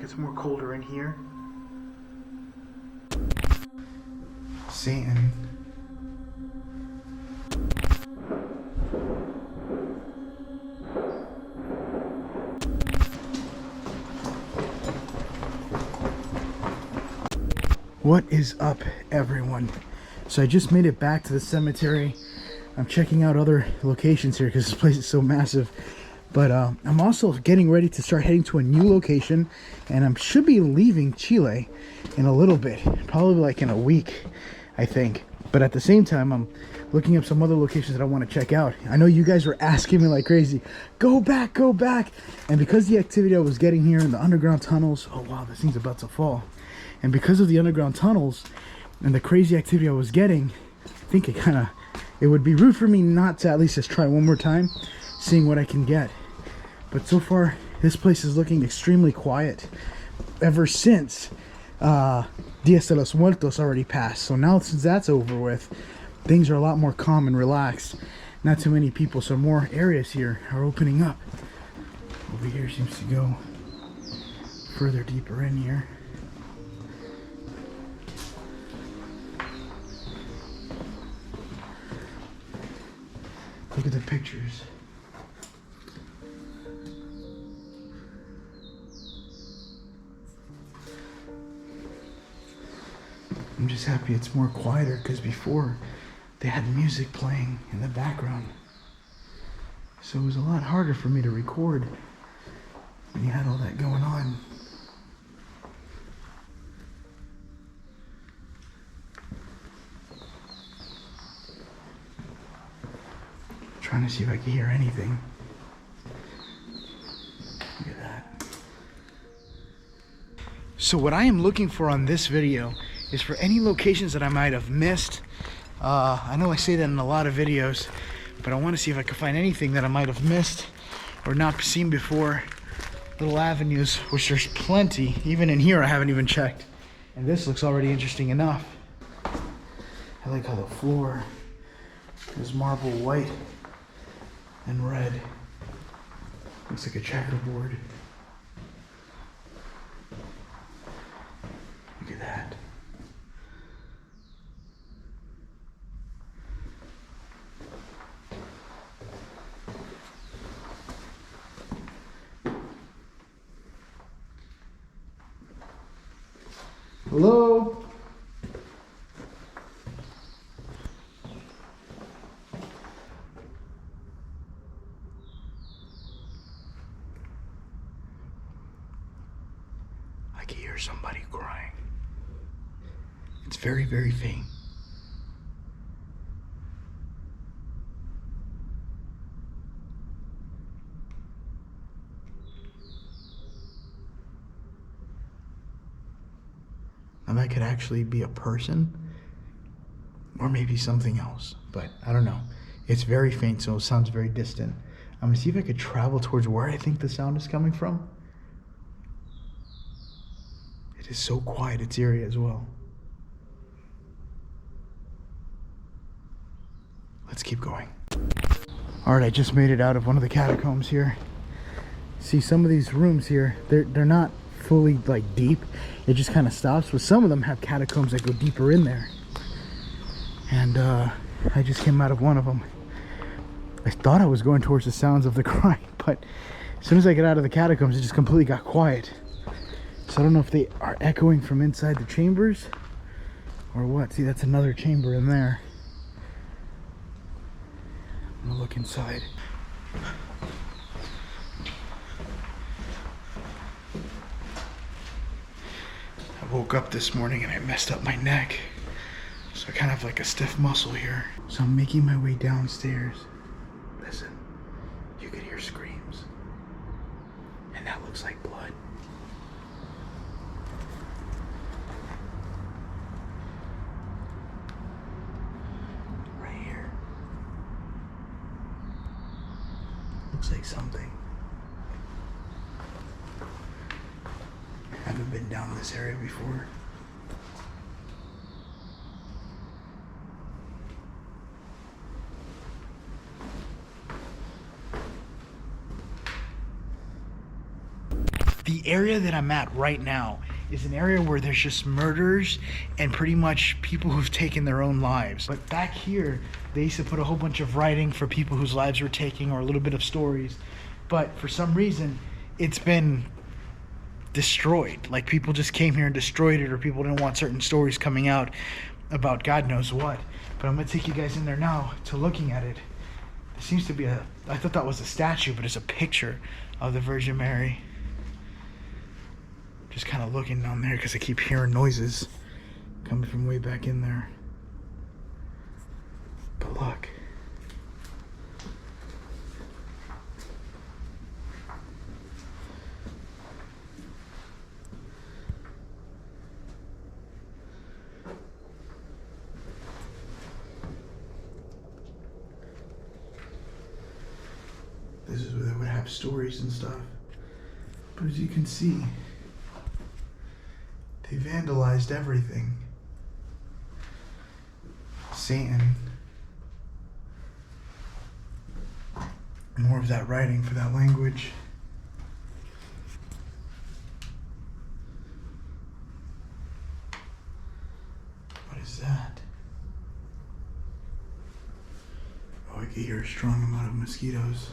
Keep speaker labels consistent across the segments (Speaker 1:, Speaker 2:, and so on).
Speaker 1: it's more colder in here. Satan. What is up, everyone? So I just made it back to the cemetery. I'm checking out other locations here because this place is so massive. But I'm also getting ready to start heading to a new location, and I should be leaving Chile in a little bit, probably like in a week, I think. But at the same time, I'm looking up some other locations that I want to check out. I know you guys were asking me like crazy, go back, go back. And because the activity I was getting here in the underground tunnels, oh wow, this thing's about to fall. And because of the underground tunnels and the crazy activity I was getting, I think it would be rude for me not to at least just try one more time, seeing what I can get. But so far, this place is looking extremely quiet ever since Dia de los Muertos already passed. So now since that's over with, things are a lot more calm and relaxed. Not too many people, so more areas here are opening up. Over here seems to go further deeper in here. Look at the pictures. I'm just happy it's more quieter because before they had music playing in the background. So it was a lot harder for me to record when you had all that going on. Trying to see if I can hear anything. Look at that. So what I am looking for on this video is for any locations that I might have missed. I know I say that in a lot of videos, but I want to see if I can find anything that I might have missed or not seen before. Little avenues, which there's plenty. Even in here I haven't even checked. And this looks already interesting enough. I like how the floor is marble white and red. Looks like a checkerboard. Look at that. Hello? I can hear somebody crying. It's very, very faint. And that could actually be a person or maybe something else, but I don't know. It's very faint, so it sounds very distant. I'm gonna see if I could travel towards where I think the sound is coming from. It is so quiet, it's eerie as well. Let's keep going. All right, I just made it out of one of the catacombs here. See, some of these rooms here, they're not fully like deep. It just kind of stops, but some of them have catacombs that go deeper in there. And I just came out of one of them. I thought I was going towards the sounds of the crying, but as soon as I get out of the catacombs, it just completely got quiet. So I don't know if they are echoing from inside the chambers or what. See, that's another chamber in there. I'm gonna look inside. I woke up this morning and I messed up my neck. So I kind of have like a stiff muscle here. So I'm making my way downstairs. Listen, you could hear screams. And that looks like blood. Right here. Looks like something. I haven't been down this area before. The area that I'm at right now is an area where there's just murders and pretty much people who've taken their own lives. But back here, they used to put a whole bunch of writing for people whose lives were taken, or a little bit of stories. But for some reason, it's been destroyed. Like, people just came here and destroyed it, or people didn't want certain stories coming out about God knows what. But I'm gonna take you guys in there now to looking at it. There seems to be I thought that was a statue, but it's a picture of the Virgin Mary. Just kind of looking down there because I keep hearing noises coming from way back in there. But look. This is where they would have stories and stuff. But as you can see, they vandalized everything. Satan. More of that writing for that language. What is that? Oh, I can hear a strong amount of mosquitoes.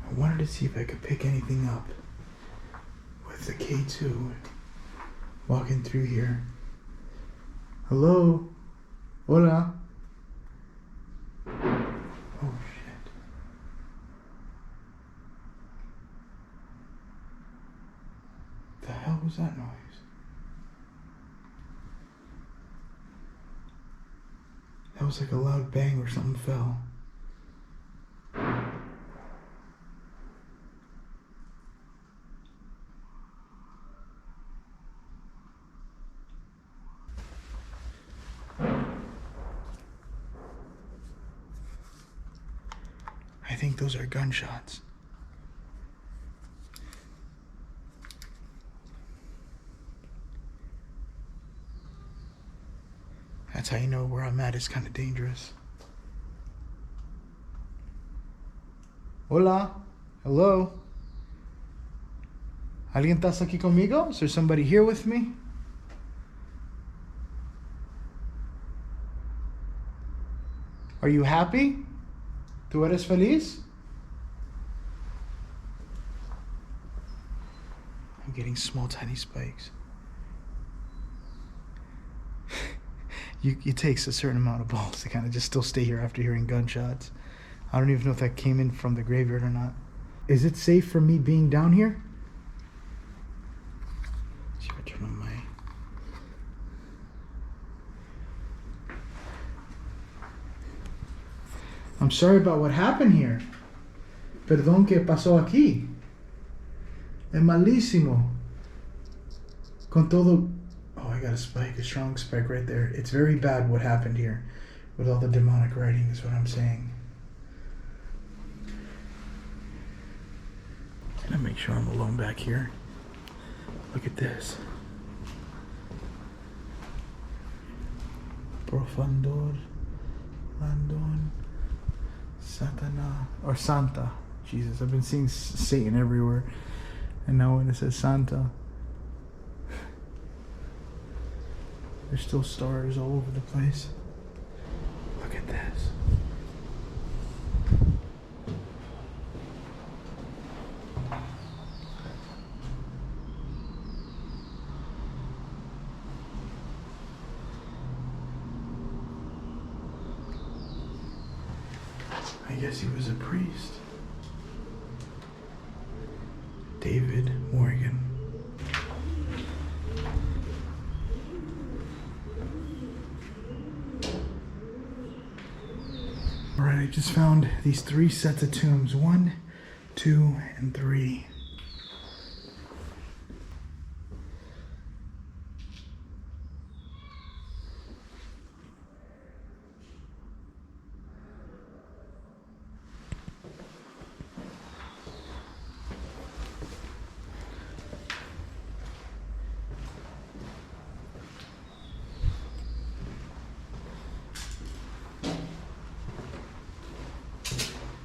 Speaker 1: I wanted to see if I could pick anything up with the K2 walking through here. Hello? Hola? Oh shit. The hell was that noise? That was like a loud bang or something fell. I think those are gunshots. That's how you know where I'm at is kind of dangerous. Hola. Hello. ¿Alguien está aquí conmigo? Is there somebody here with me? Are you happy? ¿Tú eres feliz? I'm getting small, tiny spikes. It takes a certain amount of balls to kind of just still stay here after hearing gunshots. I don't even know if that came in from the graveyard or not. Is it safe for me being down here? Let's see if I turn on my... I'm sorry about what happened here. Perdón que pasó aquí. Es malísimo. Con todo... Oh, I got a spike, a strong spike right there. It's very bad what happened here with all the demonic writing is what I'm saying. Can I make sure I'm alone back here? Look at this. Profundor, Landon, Satana, or Santa. Jesus, I've been seeing Satan everywhere. And now when it says Santa, there's still stars all over the place. Look at this. I guess he was a priest. David Morgan. Alright, I just found these 3 sets of tombs. 1, 2, and 3.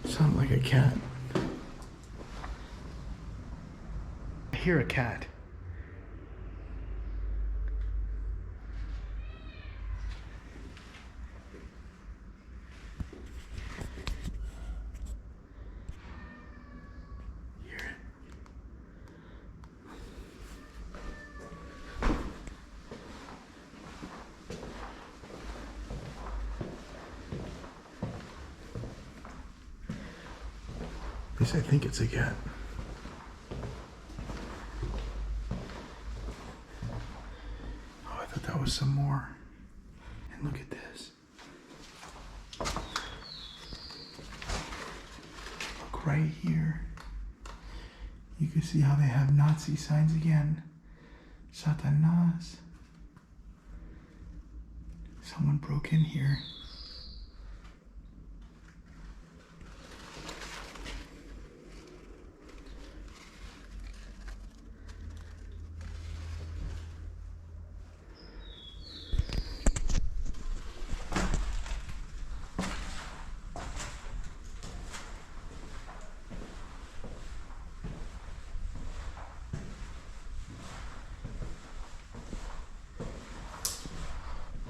Speaker 1: Sound like a cat. I hear a cat. Hear it. At least I think it's a cat. Oh, I thought that was some more. And look at this. Look right here. You can see how they have Nazi signs again. Satanas. Someone broke in here.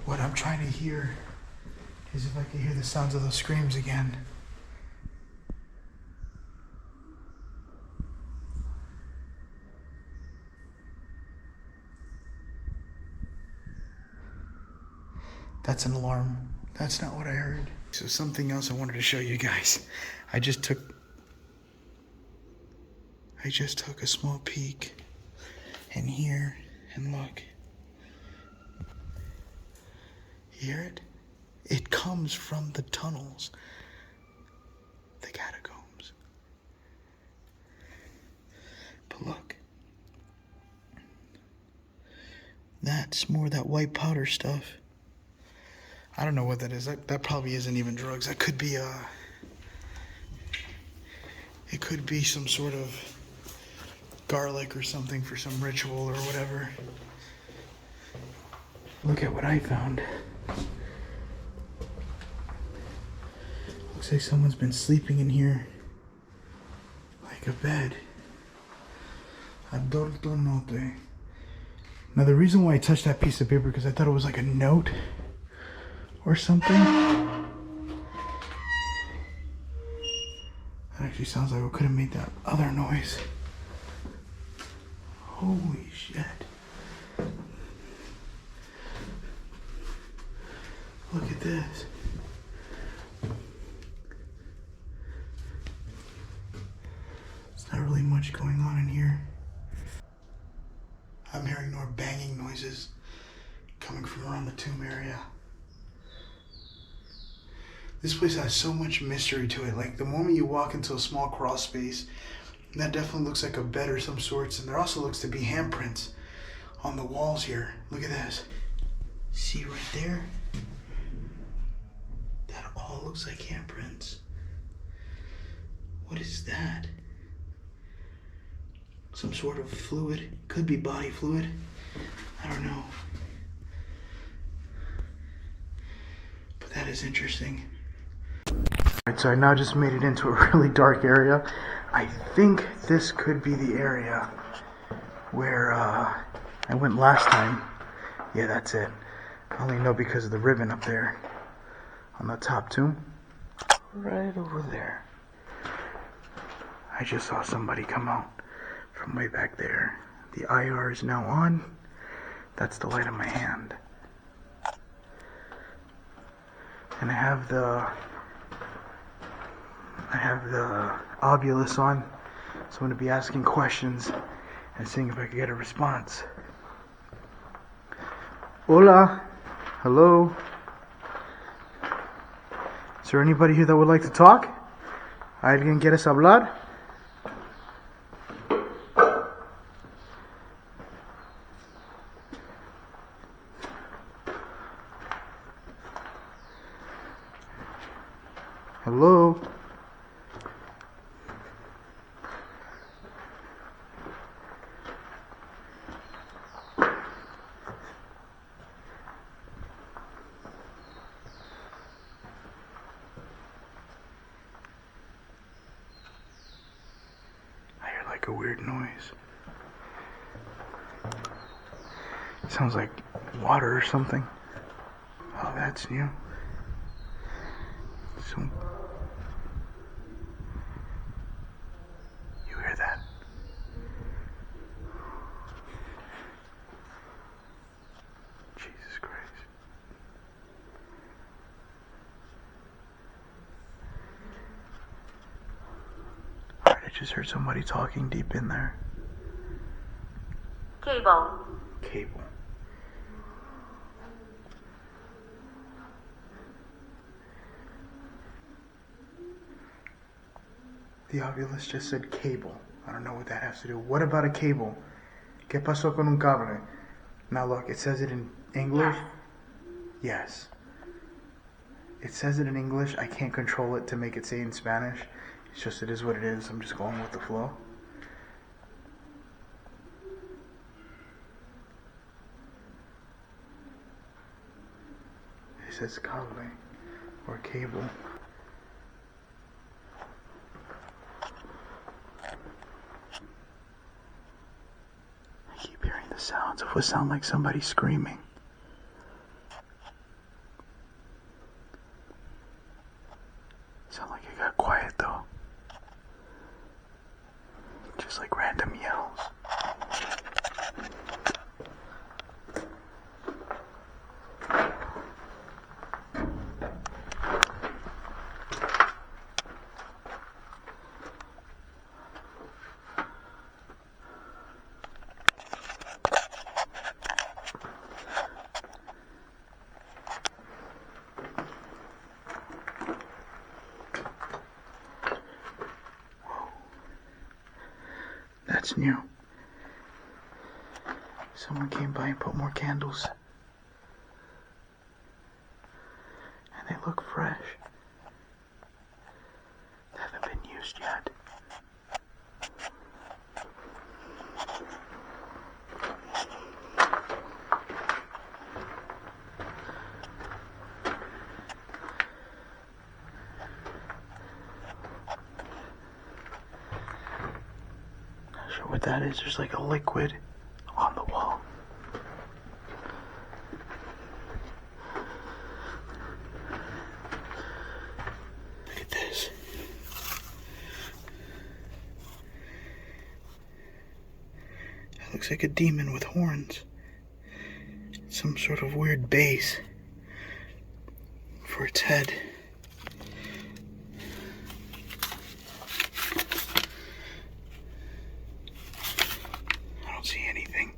Speaker 1: What I'm trying to hear is if I can hear the sounds of those screams again. That's an alarm. That's not what I heard. So something else I wanted to show you guys. I just took a small peek in here and look. Hear it? It comes from the tunnels. The catacombs. But look. That's more of that white powder stuff. I don't know what that is. That probably isn't even drugs. That could be it could be some sort of garlic or something for some ritual or whatever. Look at what I found. Looks like someone's been sleeping in here like a bed. Adorto note. Now the reason why I touched that piece of paper because I thought it was like a note or something. That actually sounds like it could have made that other noise. Holy shit. Look at this. There's not really much going on in here. I'm hearing more banging noises coming from around the tomb area. This place has so much mystery to it. Like the moment you walk into a small crawl space, that definitely looks like a bed or some sorts. And there also looks to be handprints on the walls here. Look at this. See right there? That all looks like handprints. What is that? Some sort of fluid. Could be body fluid. I don't know. But that is interesting. Alright, so I now just made it into a really dark area. I think this could be the area where I went last time. Yeah, that's it. I only know because of the ribbon up there on the top tomb. Right over there. I just saw somebody come out from way back there. The IR is now on. That's the light in my hand. And I have the obulus on, so I'm going to be asking questions and seeing if I can get a response. Hola. Hello. Is there anybody here that would like to talk? ¿Alguien quieres hablar? Hello? I hear like a weird noise. Sounds like water or something. Oh, that's new. So, you hear that? Jesus Christ. Alright, I just heard somebody talking deep in there.
Speaker 2: Cable.
Speaker 1: Cable. The Ovilus just said cable. I don't know what that has to do. What about a cable? ¿Qué pasó con un cable? Now look, it says it in English. Yes. It says it in English. I can't control it to make it say in Spanish. It's just, it is what it is. I'm just going with the flow. It says cable or cable. I keep hearing the sounds of what sound like somebody screaming. Sound like it got quiet though. Just like random yells. That's new. Someone came by and put more candles. And they look fresh. They haven't been used yet. What that is, there's like a liquid on the wall. Look at this. That looks like a demon with horns. Some sort of weird base for its head. See anything.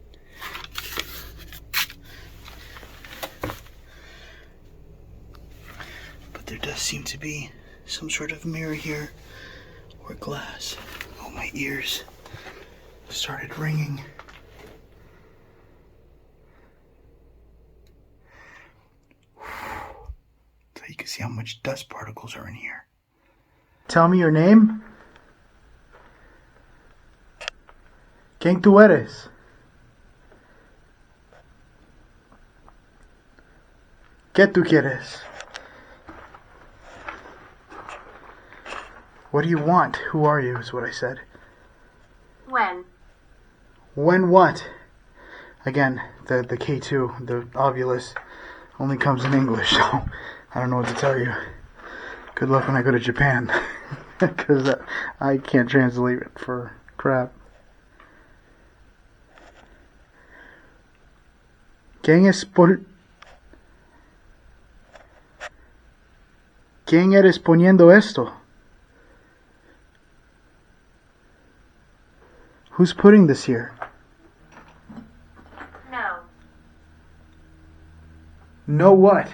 Speaker 1: But there does seem to be some sort of mirror here or glass. Oh, my ears started ringing. So you can see how much dust particles are in here. Tell me your name. ¿Quién tú eres? ¿Qué tú quieres? What do you want? Who are you, is what I said.
Speaker 2: When?
Speaker 1: When what? Again, the K2, the Ovilus, only comes in English, so I don't know what to tell you. Good luck when I go to Japan, because I can't translate it for crap. ¿Quién eres poniendo esto? Who's putting this here?
Speaker 2: No.
Speaker 1: No what?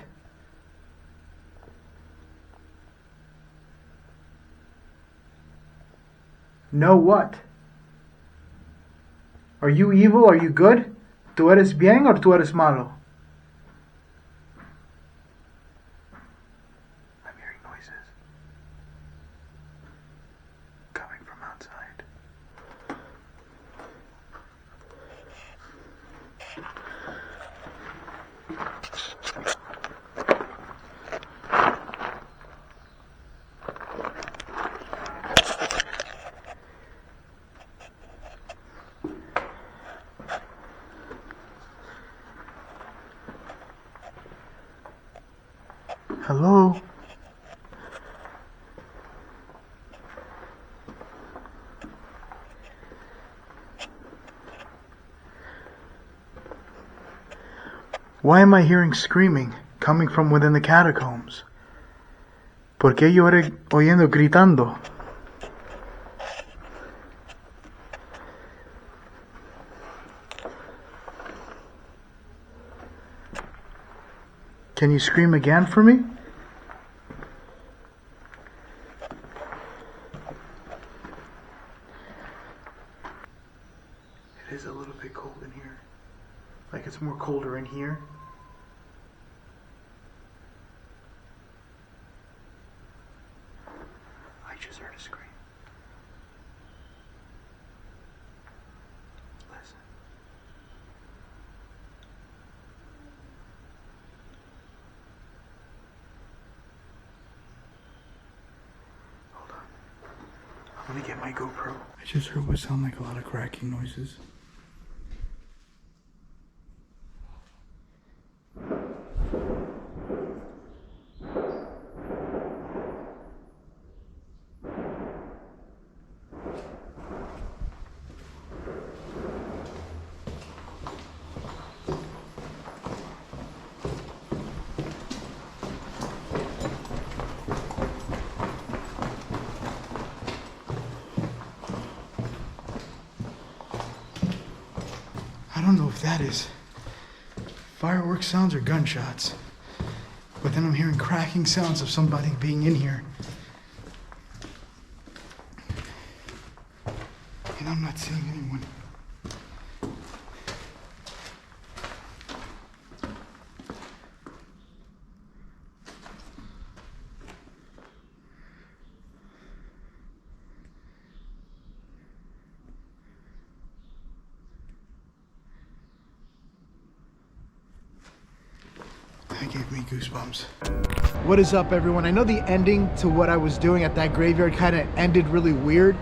Speaker 1: No what? Are you evil? Are you good? ¿Tú eres bien o tú eres malo? I'm hearing noises coming from outside. Hello? Why am I hearing screaming coming from within the catacombs? ¿Por qué yo estoy oyendo gritando? Can you scream again for me? It is a little bit cold in here. Like it's more colder in here. I just heard a scream. Listen. Hold on. I'm gonna get my GoPro. I just heard what sound like a lot of cracking noises. I don't know if that is fireworks sounds or gunshots, but then I'm hearing cracking sounds of somebody being in here. And I'm not seeing anyone. That gave me goosebumps. What is up, everyone? I know the ending to what I was doing at that graveyard kind of ended really weird.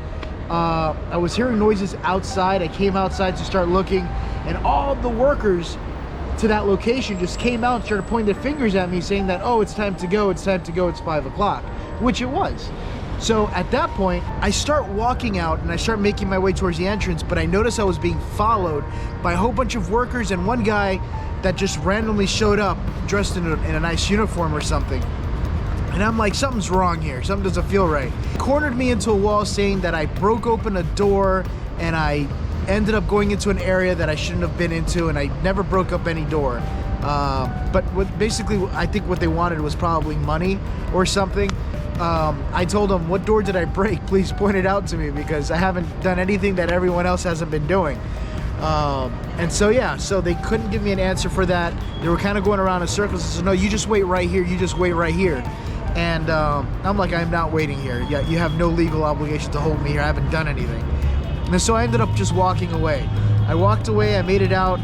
Speaker 1: I was hearing noises outside. I came outside to start looking, and all the workers to that location just came out and started pointing their fingers at me saying that, oh, it's time to go, it's time to go, it's 5 o'clock, which it was. So at that point, I start walking out and I start making my way towards the entrance, but I noticed I was being followed by a whole bunch of workers and one guy that just randomly showed up dressed in a nice uniform or something. And I'm like, something's wrong here. Something doesn't feel right. He cornered me into a wall saying that I broke open a door and I ended up going into an area that I shouldn't have been into, and I never broke up any door. But basically, I think what they wanted was probably money or something. I told them, what door did I break? Please point it out to me, because I haven't done anything that everyone else hasn't been doing. And so yeah, so they couldn't give me an answer for that. They were kind of going around in circles and said, no, you just wait right here, you just wait right here. And I'm like, I'm not waiting here. Yeah, you have no legal obligation to hold me here. I haven't done anything. And so I ended up just walking away. I walked away, I made it out.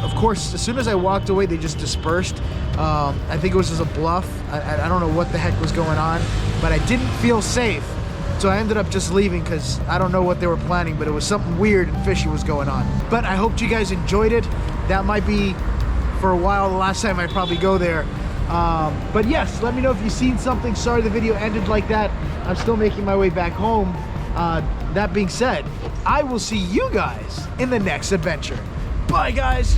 Speaker 1: Of course, as soon as I walked away, they just dispersed. I think it was just a bluff. I don't know what the heck was going on, but I didn't feel safe. So I ended up just leaving because I don't know what they were planning, but it was something weird and fishy was going on. But I hope you guys enjoyed it. That might be, for a while, the last time I probably go there. But yes, let me know if you've seen something. Sorry the video ended like that. I'm still making my way back home. That being said, I will see you guys in the next adventure. Bye, guys.